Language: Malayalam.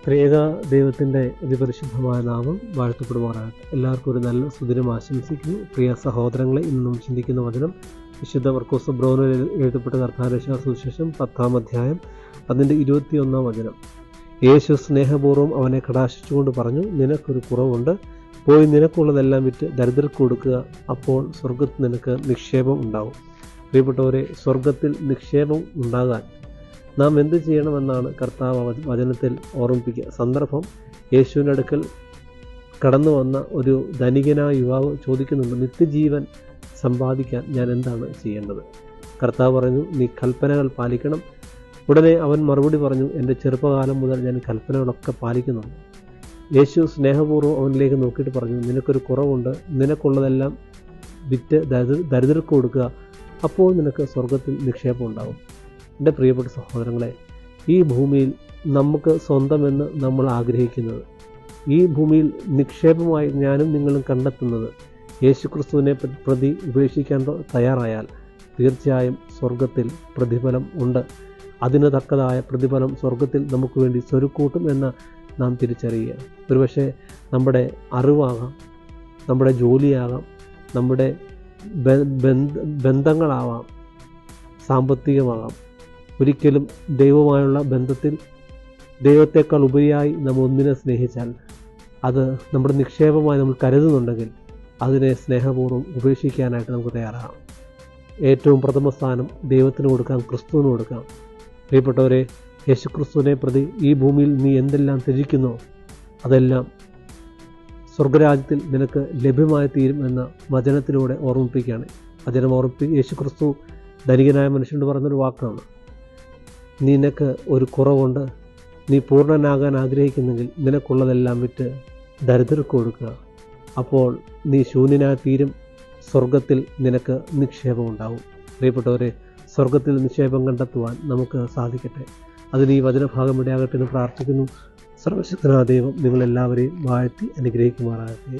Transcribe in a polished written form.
ത്രിയേക ദൈവത്തിൻ്റെ അതിപരിശുദ്ധമായ നാമം വാഴ്ത്തപ്പെടുമാറാകട്ടെ. എല്ലാവർക്കും ഒരു നല്ല സുദിനം ആശംസിക്കുന്നു. പ്രിയ സഹോദരങ്ങളെ, ഇന്നും ചിന്തിക്കുന്ന വചനം വിശുദ്ധ മർക്കോസ് ബ്രൗനിൽ എഴുതപ്പെട്ട കർത്താവിന്റെ സുവിശേഷം 10-ാം അധ്യായം അതിൻ്റെ 21-ാം വചനം. യേശു സ്നേഹപൂർവ്വം അവനെ കടാക്ഷിച്ചുകൊണ്ട് പറഞ്ഞു, നിനക്കൊരു കുറവുണ്ട്, പോയി നിനക്കുള്ളതെല്ലാം വിറ്റ് ദരിദ്രർക്ക് കൊടുക്കുക, അപ്പോൾ സ്വർഗത്തിൽ നിനക്ക് നിക്ഷേപം ഉണ്ടാവും. പ്രിയപ്പെട്ടവരെ, സ്വർഗത്തിൽ നിക്ഷേപം ഉണ്ടാകാൻ നാം എന്ത് ചെയ്യണമെന്നാണ് കർത്താവ് വചനത്തിൽ ഓർമ്മിപ്പിക്കുക. സന്ദർഭം, യേശുവിൻ്റെ അടുക്കൽ കടന്നു വന്ന ഒരു ധനികനായ യുവാവ് ചോദിക്കുന്നുണ്ട്, നിത്യജീവൻ സമ്പാദിക്കാൻ ഞാൻ എന്താണ് ചെയ്യേണ്ടത്? കർത്താവ് പറഞ്ഞു, നീ കൽപ്പനകൾ പാലിക്കണം. ഉടനെ അവൻ മറുപടി പറഞ്ഞു, എൻ്റെ ചെറുപ്പകാലം മുതൽ ഞാൻ കൽപ്പനകളൊക്കെ പാലിക്കുന്നുണ്ട്. യേശു സ്നേഹപൂർവ്വം അവനിലേക്ക് നോക്കിയിട്ട് പറഞ്ഞു, നിനക്കൊരു കുറവുണ്ട്, നിനക്കുള്ളതെല്ലാം വിറ്റ് ദരിദ്രർക്ക് കൊടുക്കുക, അപ്പോൾ നിനക്ക് സ്വർഗത്തിൽ നിക്ഷേപം ഉണ്ടാകും. എൻ്റെ പ്രിയപ്പെട്ട സഹോദരങ്ങളെ, ഈ ഭൂമിയിൽ നമുക്ക് സ്വന്തമെന്ന് നമ്മൾ ആഗ്രഹിക്കുന്നത്, ഈ ഭൂമിയിൽ നിക്ഷേപമായി ഞാനും നിങ്ങളും കണ്ടെത്തുന്നത് യേശുക്രിസ്തുവിനെ പ്രതി ഉപേക്ഷിക്കാൻ തയ്യാറായാൽ തീർച്ചയായും സ്വർഗത്തിൽ പ്രതിഫലം ഉണ്ട്. അതിന് തക്കതായ പ്രതിഫലം സ്വർഗത്തിൽ നമുക്ക് വേണ്ടി സ്വരുക്കൂട്ടും എന്ന് നാം തിരിച്ചറിയുക. ഒരുപക്ഷെ നമ്മുടെ അറിവാകാം, നമ്മുടെ ജോലിയാകാം, നമ്മുടെ ബന്ധങ്ങളാവാം, സാമ്പത്തികമാകാം. ഒരിക്കലും ദൈവമായുള്ള ബന്ധത്തിൽ ദൈവത്തെക്കാൾ ഉപരിയായി നാം ഒന്നിനെ സ്നേഹിച്ചാൽ, അത് നമ്മുടെ നിക്ഷേപമായി നമ്മൾ കരുതുന്നുണ്ടെങ്കിൽ അതിനെ സ്നേഹപൂർവ്വം ഉപേക്ഷിക്കാനായിട്ട് നമുക്ക് തയ്യാറാകാം. ഏറ്റവും പ്രഥമ സ്ഥാനം ദൈവത്തിന് കൊടുക്കാം, ക്രിസ്തുവിന് കൊടുക്കാം. പ്രിയപ്പെട്ടവരെ, യേശുക്രിസ്തുവിനെ പ്രതി ഈ ഭൂമിയിൽ നീ എന്തെല്ലാം ത്യജിക്കുന്നോ അതെല്ലാം സ്വർഗരാജ്യത്തിൽ നിനക്ക് ലഭ്യമായി തീരും എന്ന വചനത്തിലൂടെ ഓർമ്മിപ്പിക്കുകയാണ്. വചനം യേശുക്രിസ്തു ധനികനായ മനുഷ്യനോട് പറഞ്ഞൊരു വാക്കാണ്, നിനക്ക് ഒരു കുറവുണ്ട്, നീ പൂർണ്ണനാകാൻ ആഗ്രഹിക്കുന്നെങ്കിൽ നിനക്കുള്ളതെല്ലാം വിറ്റ് ദരിദ്രർക്ക് കൊടുക്കുക, അപ്പോൾ നീ ശൂന്യനായി തീരും, സ്വർഗത്തിൽ നിനക്ക് നിക്ഷേപം ഉണ്ടാവും. പ്രിയപ്പെട്ടവരെ, സ്വർഗത്തിൽ നിക്ഷേപം കണ്ടെത്തുവാൻ നമുക്ക് സാധിക്കട്ടെ. അതിന് ഈ വചനഭാഗം ഇടയാകട്ടെ എന്ന് പ്രാർത്ഥിക്കുന്നു. സർവശക്തനായ ദൈവം നിങ്ങളെല്ലാവരെയും വാഴ്ത്തി അനുഗ്രഹിക്കുമാറാകട്ടെ.